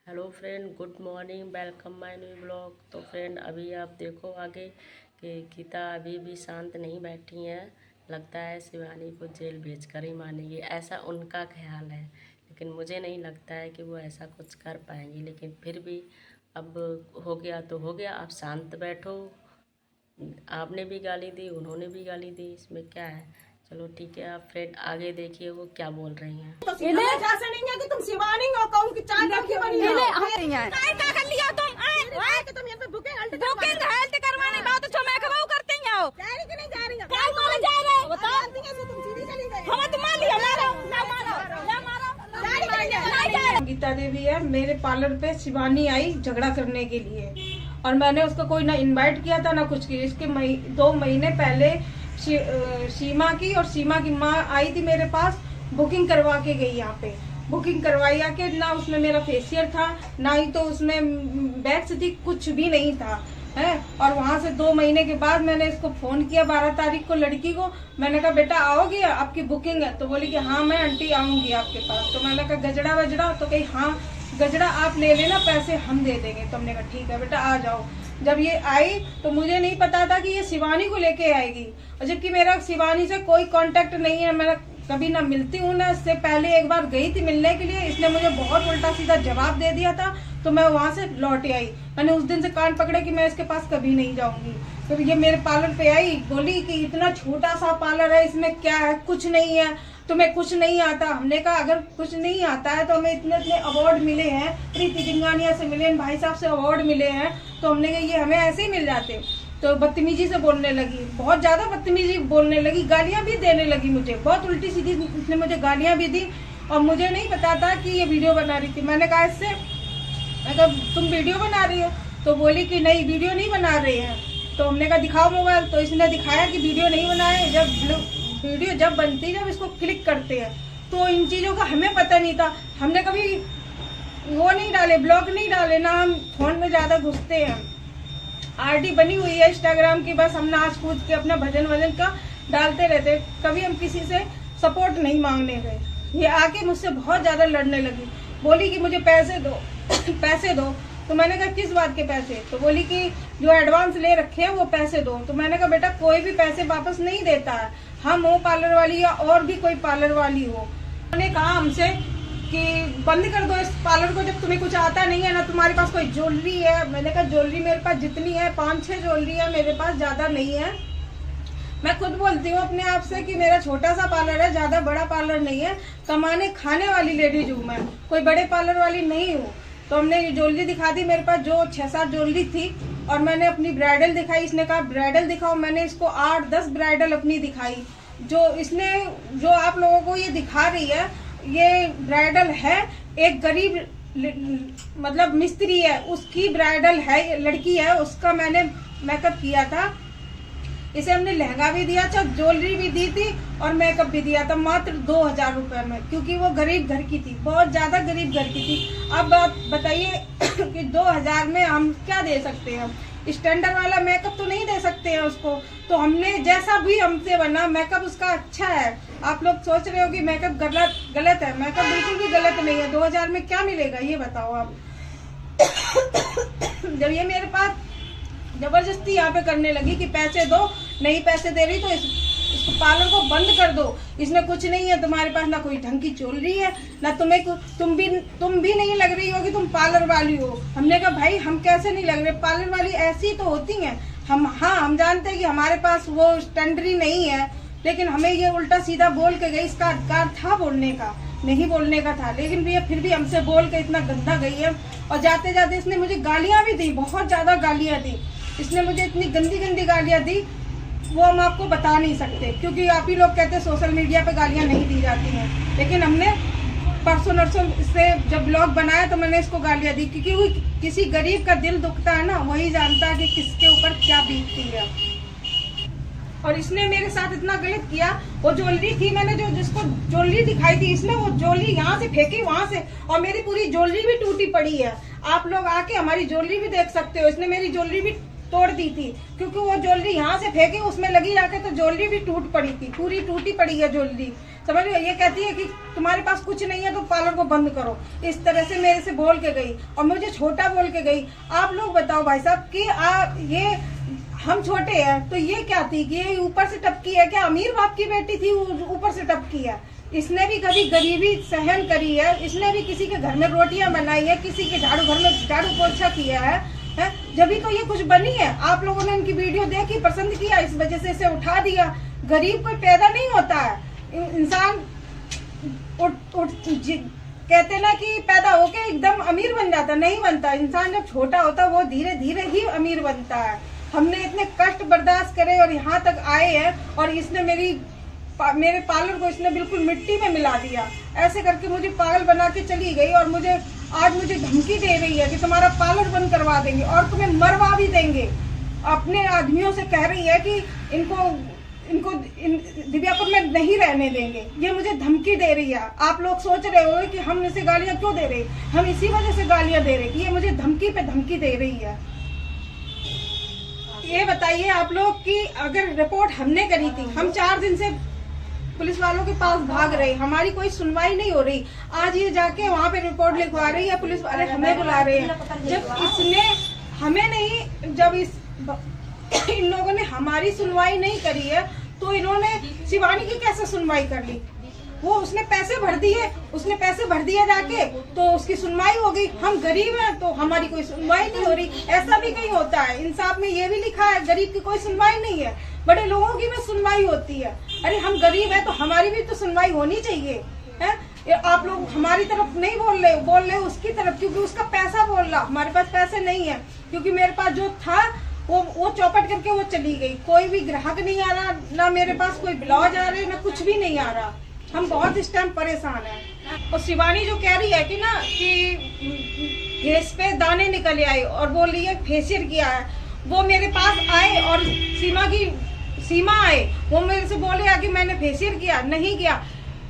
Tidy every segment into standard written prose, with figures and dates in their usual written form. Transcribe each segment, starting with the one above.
Hello friend, good morning, welcome my new blog. तो friend, अभी आप देखो आगे कि गीता अभी भी शांत नहीं बैठी हैं। लगता है शिवानी को जेल भेजकर ही मानेगी, ऐसा उनका ख्याल है। लेकिन मुझे नहीं लगता है कि वो ऐसा कुछ कर पाएंगी। लेकिन फिर भी अब हो गया तो हो गया, आप शांत बैठो। आपने भी गाली दी, उन्होंने भी गाली दी, इसमें क्या है। चलो ठीक है, आप फ्रेंड आगे देखिए वो क्या बोल रही हैं। तो नहीं है कि तुम शिवानी हो, कहूं कि चाय कॉफी बनी है। चाय का कर लिया तुम कि तुम यहाँ पे बुकिंग हेल्थ करवाने बात तो मैं कब करते हैं आओ जा रही कि नहीं जा रही है? क्या मान जा रहे हो बताओ। तुम सीधी चली गई। हम तो मान लिया, मारो ना मारो। गीता देवी है, मेरे पार्लर पे शिवानी आई झगड़ा करने के लिए और मैंने उसको कोई ना इनवाइट किया था ना कुछ किया। इसके 2 महीने पहले सीमा की और सीमा की माँ आई थी मेरे पास, बुकिंग करवा के गई। यहाँ पे बुकिंग करवाई आके ना उसमें मेरा फेशियल था, ना ही तो उसमें वैक्स थी, कुछ भी नहीं था है। और वहां से 2 महीने के बाद मैंने इसको फोन किया 12 तारीख को, लड़की को। मैंने कहा बेटा आओगे, आपकी बुकिंग है? तो बोली कि हाँ मैं आंटी आऊंगी आपके पास। तो मैंने कहा गजड़ा वजड़ा? तो कही हाँ गजड़ा आप ले लेना, पैसे हम दे देंगे। तो हमने कहा ठीक है बेटा आ जाओ। जब ये आई तो मुझे नहीं पता था कि ये शिवानी को लेके आएगी, और जबकि मेरा शिवानी से कोई कांटेक्ट नहीं है। मेरा कभी ना मिलती हूँ ना, इससे पहले एक बार गई थी मिलने के लिए, इसने मुझे बहुत उल्टा सीधा जवाब दे दिया था। तो मैं वहां से लौट आई। मैंने उस दिन से कान पकड़े कि मैं इसके पास कभी नहीं जाऊंगी। फिर ये मेरे पार्लर पे आई, बोली कि इतना छोटा सा पार्लर है, इसमें क्या है, कुछ नहीं है, तुम्हें कुछ नहीं आता। हमने कहा अगर कुछ नहीं आता है तो हमें इतने इतने अवार्ड मिले हैं, प्रीति जिंगानिया से मिले, भाई साहब से अवार्ड मिले हैं, तो हमने कहा ये हमें ऐसे ही मिल जाते। तो बदतमीजी से बोलने लगी, बहुत ज्यादा बदतमीजी बोलने लगी, गालियां भी देने लगी मुझे, बहुत उल्टी सीधी इसने मुझे गालियां भी दी। और मुझे नहीं पता था कि ये वीडियो बना रही थी। मैंने कहा इससे, अगर तुम वीडियो बना रही हो? तो बोली कि नहीं वीडियो नहीं बना रही है। तो हमने कहा दिखाओ मोबाइल। तो इसने दिखाया कि वीडियो नहीं बनाए। जब वीडियो जब बनती, जब इसको क्लिक करते हैं, तो इन चीजों का हमें पता नहीं था। हमने कभी वो नहीं डाले, ब्लॉग नहीं डाले, ना हम फोन में ज्यादा घुसते हैं। आरडी बनी हुई है इंस्टाग्राम की, बस हम नाच कूद के अपना भजन वजन का डालते रहते। कभी हम किसी से सपोर्ट नहीं मांगने गए। ये आके मुझसे बहुत ज्यादा लड़ने लगी, बोली कि मुझे पैसे दो पैसे दो। तो मैंने कहा किस बात के पैसे? तो बोली कि जो एडवांस ले रखे हैं वो पैसे दो। तो मैंने कहा बेटा कोई भी पैसे वापस नहीं देता है, हम हो पार्लर वाली या और भी कोई पार्लर वाली हो। उन्होंने कहा हमसे कि बंद कर दो इस पार्लर को, जब तुम्हें कुछ आता नहीं है, ना तुम्हारे पास कोई ज्वेलरी है। मैंने कहा ज्वेलरी मेरे पास जितनी है 5-6 ज्वेलरी है मेरे पास, ज्यादा नहीं है। मैं खुद बोलती हूँ अपने आप से कि मेरा छोटा सा पार्लर है, ज्यादा बड़ा पार्लर नहीं है। कमाने खाने वाली लेडीज हूँ मैं, कोई बड़े पार्लर वाली नहीं हूँ। तो हमने ज्वेलरी दिखा दी मेरे पास, जो 6-7 ज्वेलरी थी, और मैंने अपनी ब्राइडल दिखाई। इसने कहा ब्राइडल दिखाओ, मैंने इसको 8-10 ब्राइडल अपनी दिखाई। जो इसने जो आप लोगों को ये दिखा रही है, ये ब्राइडल है। एक गरीब मतलब मिस्त्री है, उसकी ब्राइडल है, लड़की है, उसका मैंने मेकअप किया था। इसे हमने लहंगा भी दिया था, ज्वेलरी भी दी थी और मेकअप भी दिया था, मात्र 2000 रुपए में, क्योंकि वो गरीब घर की थी, बहुत ज्यादा गरीब घर की थी। अब आप बताइए कि 2000 में हम क्या दे सकते हैं? स्टैंडर्ड वाला मेकअप तो नहीं दे सकते हैं उसको। तो हमने जैसा भी हमसे बना, मेकअप उसका अच्छा है। आप लोग सोच रहे हो कि मेकअप गलत है, मेकअप बिल्कुल भी गलत नहीं है। 2000 में क्या मिलेगा ये बताओ आप। जब ये मेरे पास जबरदस्ती यहाँ पे करने लगी कि पैसे दो, नहीं पैसे दे रही तो इसको पार्लर को बंद कर दो, इसमें कुछ नहीं है तुम्हारे पास, ना कोई ढंग की ज्वेलरी है, ना तुम्हें तुम भी नहीं लग रही हो कि तुम पार्लर वाली हो। हमने कहा भाई हम कैसे नहीं लग रहे, पार्लर वाली ऐसी तो होती हैं। हम जानते हैं कि हमारे पास वो स्टैंडर्ड नहीं है, लेकिन हमें ये उल्टा सीधा बोल के गई। इसका अधिकार था बोलने का, नहीं बोलने का था, लेकिन फिर भी हमसे बोल के इतना गंदा गई है। और जाते जाते इसने मुझे गालियां भी दी, बहुत ज्यादा गालियां दी। इसने मुझे इतनी गंदी गंदी गालियां दी, वो हम आपको बता नहीं सकते, क्योंकि आप ही लोग कहते हैं सोशल मीडिया पे गालियां नहीं दी जाती हैं। लेकिन हमने परसों नरसों से जब ब्लॉग बनाया तो मैंने इसको गालियां दी, क्योंकि किसी गरीब का दिल दुखता है ना, वही जानता है कि किसके ऊपर क्या बीतती है। और इसने मेरे साथ इतना गलत किया। वो ज्वेलरी थी, मैंने जो जिसको ज्वेलरी दिखाई थी, इसने वो ज्वेलरी यहाँ से फेंकी वहां से, और मेरी पूरी ज्वेलरी भी टूटी पड़ी है। आप लोग आके हमारी ज्वेलरी भी देख सकते हो। इसने मेरी ज्वेलरी भी तोड़ दी थी, क्योंकि वो ज्वेलरी यहाँ से फेंके उसमें लगी जाके तो ज्वेलरी भी टूट पड़ी थी, पूरी टूटी पड़ी है ज्वेलरी, समझ लो। ये कहती है कि तुम्हारे पास कुछ नहीं है तो पार्लर को बंद करो, इस तरह से मेरे से बोल के गई और मुझे छोटा बोल के गई। आप लोग बताओ भाई साहब कि ये हम छोटे हैं तो ये क्या थी कि ये ऊपर से टपकी है क्या? अमीर बाप की बेटी थी, ऊपर से टपकी है। इसने भी कभी गरीबी सहन करी है, इसने भी किसी के घर में रोटियां बनाई है, किसी के घर में झाड़ू पोछा किया है, जब भी तो ये कुछ बनी है। आप लोगों ने इनकी वीडियो देखी, पसंद किया, इस वजह से इसे उठा दिया। गरीब कोई पैदा नहीं होता है, इंसान कहते ना कि पैदा होके एकदम अमीर बन जाता, नहीं बनता। इंसान जब छोटा होता वो धीरे धीरे ही अमीर बनता है। हमने इतने कष्ट बर्दाश्त करे और यहाँ तक आए हैं, और इसने मेरे पार्लर को इसने बिल्कुल मिट्टी में मिला दिया। ऐसे करके मुझे पागल बना के चली गई और आज मुझे धमकी दे रही है कि तुम्हारा पार्लर बंद करवा देंगे और तुम्हें मरवा भी देंगे। अपने आदमियों से कह रही है कि इनको दिव्यापुर में नहीं रहने देंगे। ये मुझे धमकी दे रही है। आप लोग सोच रहे हो कि हम इसे गालियां क्यों दे रहे हैं? हम इसी वजह से गालियां दे रहे हैं कि ये मुझे धमकी पे धमकी दे रही है। ये बताइए आप लोग कि अगर रिपोर्ट हमने करी थी, हम 4 दिन से पुलिस वालों के पास भाग रहे, हमारी कोई सुनवाई नहीं हो रही। आज ये जाके वहाँ पे रिपोर्ट लिखवा रही है, पुलिस वाले हमें बुला रहे हैं। जब इसने हमें नहीं, जब इन लोगों ने हमारी सुनवाई नहीं करी है तो इन्होंने शिवानी की कैसे सुनवाई कर ली? उसने पैसे भर दिए जाके तो उसकी सुनवाई हो गई। हम गरीब हैं तो हमारी कोई सुनवाई नहीं हो रही। ऐसा भी कहीं होता है? इंसाफ में ये भी लिखा है गरीब की कोई सुनवाई नहीं है, बड़े लोगों की भी सुनवाई होती है। अरे हम गरीब हैं तो हमारी भी तो सुनवाई होनी चाहिए है? आप लोग हमारी तरफ नहीं बोल रहे उसकी तरफ, क्योंकि उसका पैसा बोल रहा। हमारे पास पैसे नहीं है, क्योंकि मेरे पास जो था वो चौपट करके वो चली गई। कोई भी ग्राहक नहीं आ रहा, ना मेरे पास कोई ब्लाउज आ रहे, ना कुछ भी नहीं आ रहा। हम बहुत इस टाइम परेशान हैं। और शिवानी जो कह रही है कि फेस पे दाने निकल आए और बोल रही है फेशियल किया है, वो मेरे पास आए और सीमा आए, वो मेरे से बोले कि मैंने फेशियल किया, नहीं किया।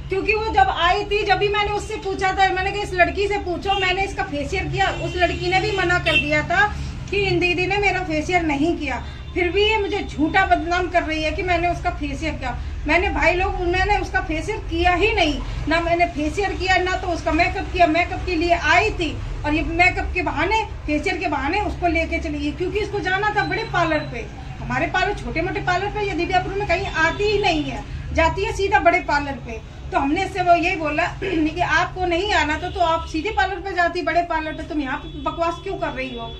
क्योंकि वो जब आई थी, जब भी मैंने उससे पूछा था, मैंने कहा इस लड़की से पूछो मैंने इसका फेशियल किया, उस लड़की ने भी मना कर दिया था कि इन दीदी ने मेरा फेशियल नहीं किया। फिर भी ये मुझे झूठा बदनाम कर रही है कि मैंने उसका फेशियल किया। मैंने उसका फेशियल किया ही नहीं, ना मैंने फेशियल किया, ना तो उसका मेकअप किया। मेकअप के लिए आई थी और ये मेकअप के बहाने, फेशियल के बहाने उसको लेके चली गई, क्योंकि इसको जाना था बड़े पार्लर पे। हमारे पार्लर, छोटे मोटे पार्लर पे, ये दिव्यापुर में कहीं आती ही नहीं है, जाती है सीधा बड़े पार्लर पे। तो हमने इससे वो यही बोला कि आपको नहीं आना तो आप सीधे पार्लर पे जाती, बड़े पार्लर पे, तुम यहाँ पे बकवास क्यों कर रही हो?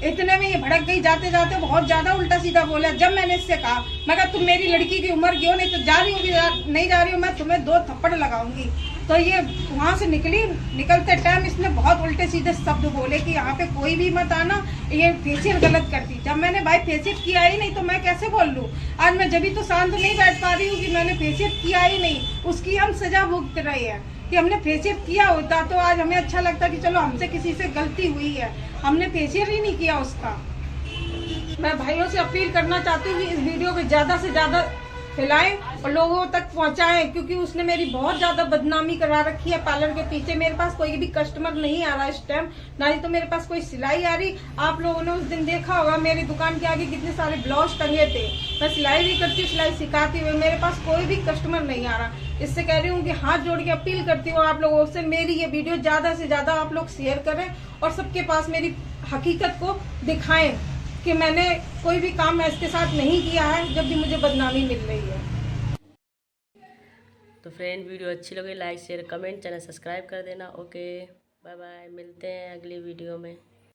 इतने में ये भड़क गई, जाते जाते बहुत ज्यादा उल्टा सीधा बोला। जब मैंने इससे कहा, मैं कहा तुम मेरी लड़की की उम्र की हो, नहीं तो जा रही हो नहीं जा रही हो, मैं तुम्हें 2 थप्पड़ लगाऊंगी। तो ये वहाँ से निकलते टाइम इसने बहुत उल्टे सीधे शब्द बोले कि यहाँ पे कोई भी मत आना, ये फेशियल गलत करती। जब मैंने भाई फेशियल किया ही नहीं तो मैं कैसे बोल लूँ? आज मैं जब तो शांत नहीं बैठ पा रही हूँ कि मैंने फेशियल किया ही नहीं। उसकी हम सजा भुगत रहे हैं। कि हमने फेशियल किया होता तो आज हमें अच्छा लगता कि चलो हमसे किसी से गलती हुई है, हमने फेशियल ही नहीं किया उसका। मैं भाइयों से अपील करना चाहती हूँ कि इस वीडियो को ज़्यादा से ज़्यादा फैलाएं और लोगों तक पहुंचाएं, क्योंकि उसने मेरी बहुत ज्यादा बदनामी करा रखी है पार्लर के पीछे। मेरे पास कोई भी कस्टमर नहीं आ रहा इस टाइम, ना ही तो मेरे पास कोई सिलाई आ रही। आप लोगों ने उस दिन देखा होगा मेरी दुकान के आगे कितने सारे ब्लाउज टंगे थे। मैं सिलाई भी करती हूँ, सिलाई सिखाती हुई, मेरे पास कोई भी कस्टमर नहीं आ रहा। इससे कह रही हूँ कि हाथ जोड़ के अपील करती हूँ आप लोगों से, मेरी ये वीडियो ज्यादा से ज्यादा आप लोग शेयर करें और सबके पास मेरी हकीकत को दिखाएं कि मैंने कोई भी काम इसके साथ नहीं किया है जब भी मुझे बदनामी मिल रही है। तो फ्रेंड, वीडियो अच्छी लगी like share comment, channel subscribe कर देना। ओके, बाय बाय, मिलते हैं अगली वीडियो में।